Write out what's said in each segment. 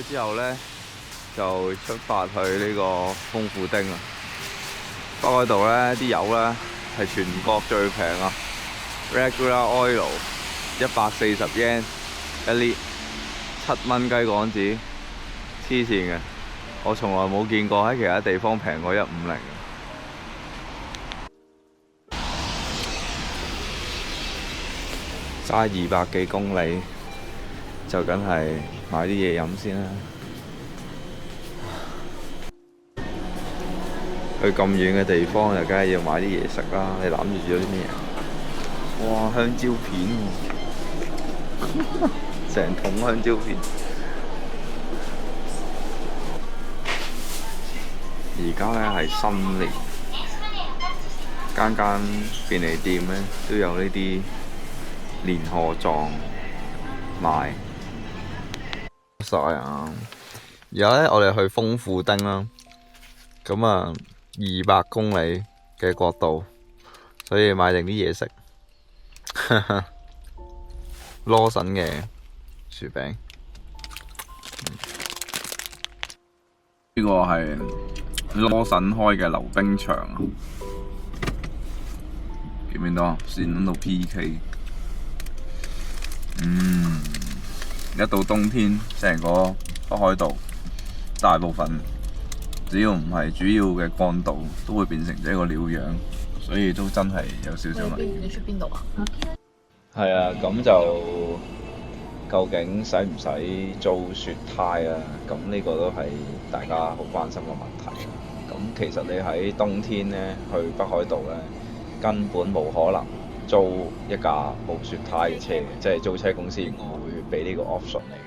之後呢，就出發去呢個豐富丁啦。北海道呢啲油呢係全國最平啊 ，regular oil 140 yen 1 lit， 7蚊雞港紙，黐線嘅。我從來冇見過喺其他地方平過150嘅。揸200幾公里，就梗係買啲嘢飲先啦。去咁遠嘅地方，就梗係要買啲嘢食啦。你攬住咗啲咩嘢？哇，香蕉片喎，成桶香蕉片。而家呢係新年，間間便利店呢都有呢啲年貨狀賣晒啊！而家呢，我哋去豐富丁啦，咁啊200公里嘅國度，所以買定啲嘢食。羅神嘅薯餅，呢個係羅神開嘅溜冰場啊！見唔見到啊？線喺度 PK。一到冬天，成個北海道大部分只要唔係主要嘅幹道，都會變成一個鳥樣，所以都真係有少少危險。你去邊度啊？係啊，咁就究竟使唔使租雪胎啊？咁呢個都係大家好關心嘅問題。咁其實你喺冬天呢，去北海道呢，根本冇可能租一架冇雪胎嘅車嘅，即係租車公司唔會俾呢個 option 你嘅。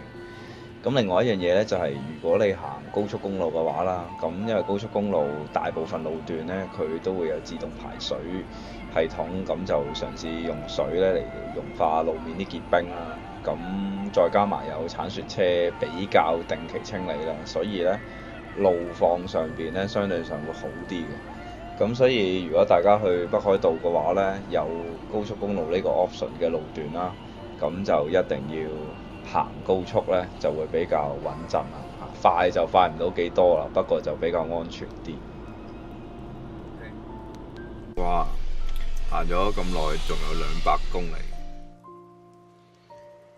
咁另外一樣嘢呢，就係如果你行高速公路嘅話啦，咁因為高速公路大部分路段呢，佢都會有自動排水系統，咁就嘗試用水呢嚟溶化路面啲結冰啦。咁再加埋有鏟雪車比較定期清理啦，所以呢路況上邊呢，相對上會好啲嘅。咁所以如果大家去北海道嘅話呢，有高速公路呢個 option 嘅路段啦，咁就一定要行高速呢，就會比較穩陣啦。快就快唔到幾多啦，不過就比較安全啲。哇！行咗咁耐，仲有200公里。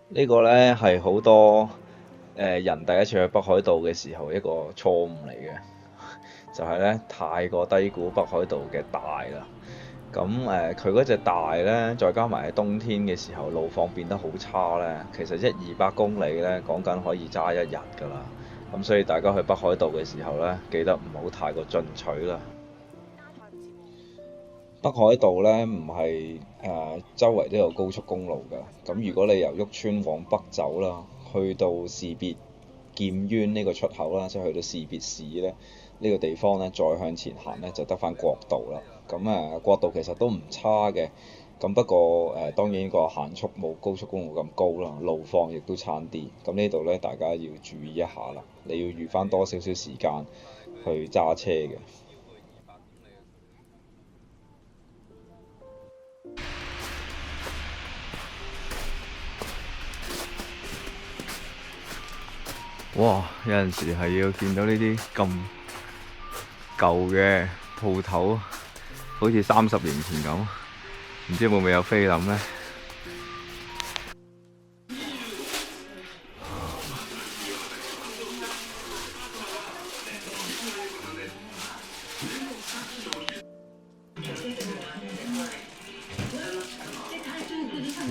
呢個呢係好多人第一次去北海道嘅時候一個錯誤嚟嘅。就係呢，太過低估北海道嘅大啦。咁佢嗰隻大呢，再加埋喺冬天嘅時候路況變得好差呢，其實200公里呢，講緊可以揸1日㗎啦。咁所以大家去北海道嘅時候呢，記得唔好太過進取啦。北海道呢，唔係周圍都有高速公路㗎。咁如果你由旭川往北走啦，去到士別劍淵呢個出口啦，即係去到士別市呢。呢個地方呢，再向前行呢，就得返國道啦。咁國道其實都唔差嘅。咁不過當然個限速冇高速公路咁高啦，路況亦都差啲。咁呢度呢，大家要注意一下啦。你要預返多少少時間去揸車嘅。哇！有陣時係要見到呢啲咁舊嘅鋪頭，好似30年前咁，唔知會唔會有菲林呢？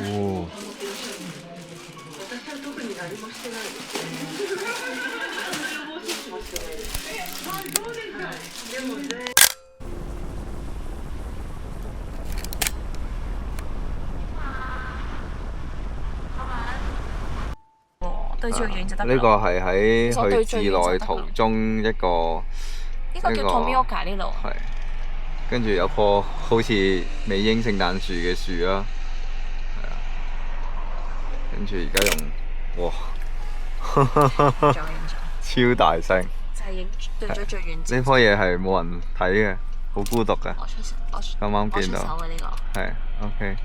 哦。對住遠就得。呢個係喺去寺內途中一個。呢個叫 Tomioka 呢度。係。跟住有棵好似美瑛聖誕樹嘅樹啦，係啊。跟住而家用，哇！超大聲。就係影對咗最遠。呢棵嘢係冇人睇嘅，好孤獨嘅。啱啱見到。我出手嘅呢個。係 ，OK。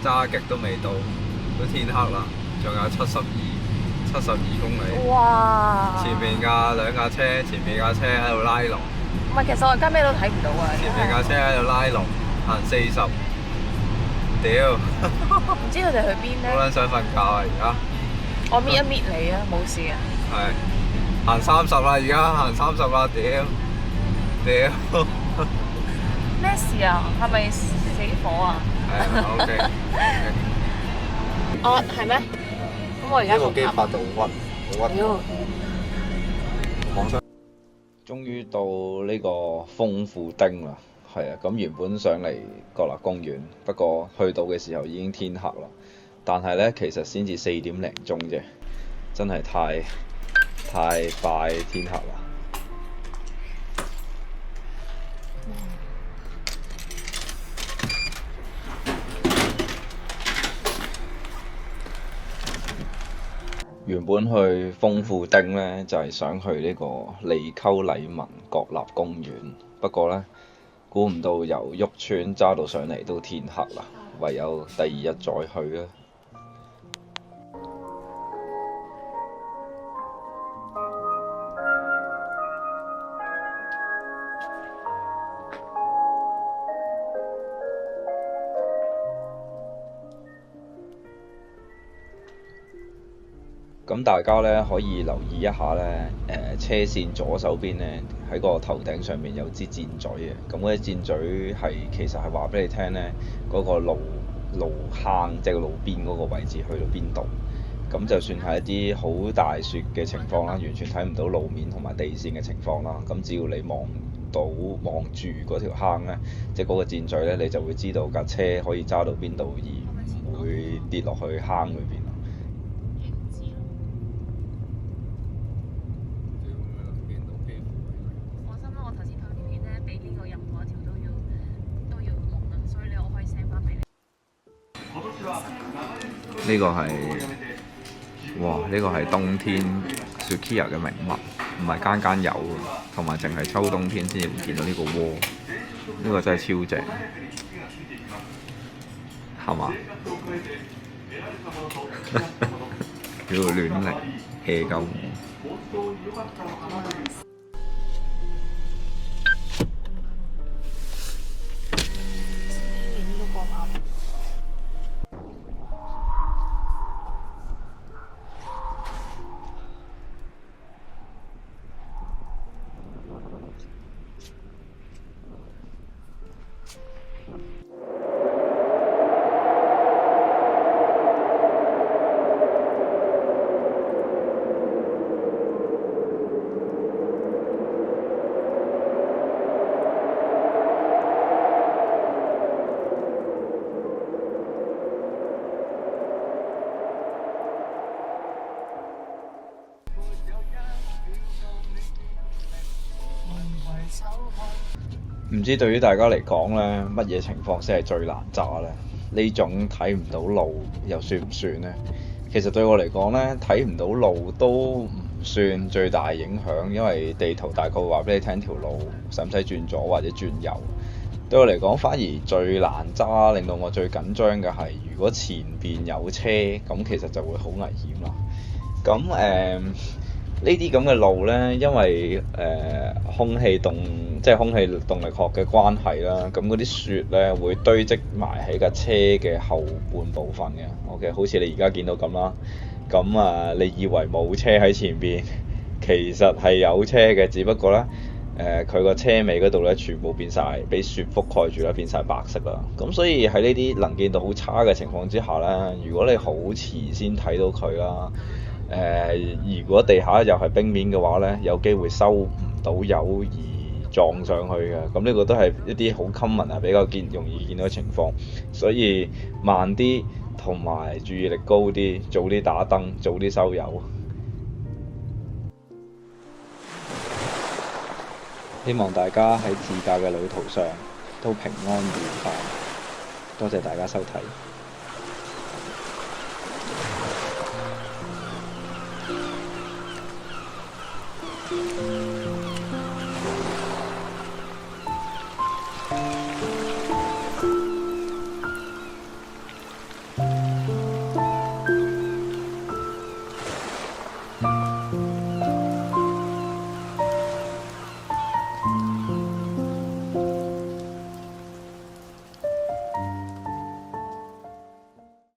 揸極都未到，都天黑啦，仲有72公里。哇！前面兩架車，前面架車喺度拉龍，唔係，其實我而家咩都睇唔到啊！前面架車喺度拉龍，行40，屌！唔知佢哋去邊好咧？撚想瞓覺啊！而家我搣一搣你啊，冇事啊！係行30啦，而家行30啦，屌！咩事啊？係咪死火啊？係啊，OK。哦，係咩？咁我而家機拍到好屈。屌！網上終於到呢個豐富丁啦，係啊，咁原本上嚟國立公園，不過去到嘅時候已經天黑啦。但係呢，其實先至4點零鐘啫，真係太快天黑啦。原本去豐富丁呢，就係想去呢個利溝禮文國立公園，不過呢，估唔到由旭川揸到上嚟都天黑啦，唯有第2日再去啦。咁大家咧可以留意一下咧，車線左手邊咧喺個頭頂上面有支箭嘴嘅，咁嗰啲箭嘴其實係話俾你聽咧，嗰個路坑即係個路邊嗰個位置去到邊度。咁就算係一啲好大雪嘅情況啦，完全睇唔到路面同埋地線嘅情況啦，咁只要你望住嗰條坑咧，即係嗰個箭嘴咧，你就會知道架車可以揸到邊度而唔會跌落去坑裏邊。呢個係，哇！呢個係冬天 Sukiya 嘅名物，唔係間有嘅，同埋淨係秋冬天先至會見到呢個鍋，呢個真係超正，係嘛？叫亂嚟 hea 鳩。唔知對於大家嚟講呢，乜嘢情況先係最難揸呢？呢種睇唔到路又算唔算呢？其實對我嚟講呢，睇唔到路都唔算最大影響，因為地圖大概會話俾你聽條路使唔使轉左或者轉右。對我嚟講，反而最難揸，令到我最緊張嘅係，如果前邊有車，咁其實就會好危險啦。咁呢啲咁嘅路呢，因為空氣動力學嘅關係啦，咁嗰啲雪呢會堆積埋喺架車嘅後半部分嘅。OK， 好似你而家見到咁啦。咁你以為冇車喺前邊，其實係有車嘅，只不過呢，佢個車尾嗰度呢，全部變晒，俾雪覆蓋住啦，變晒白色啦。咁所以喺呢啲能見度好差嘅情況之下呢，如果你好遲先睇到佢啦。如果地下又係冰面嘅話呢，有機會收唔到油而撞上去嘅，咁呢個都係一啲好 common 啊，比較容易見到嘅情況，所以慢啲同埋注意力高啲，早啲打燈，早啲收油。希望大家喺自駕嘅旅途上都平安愉快，多謝大家收睇。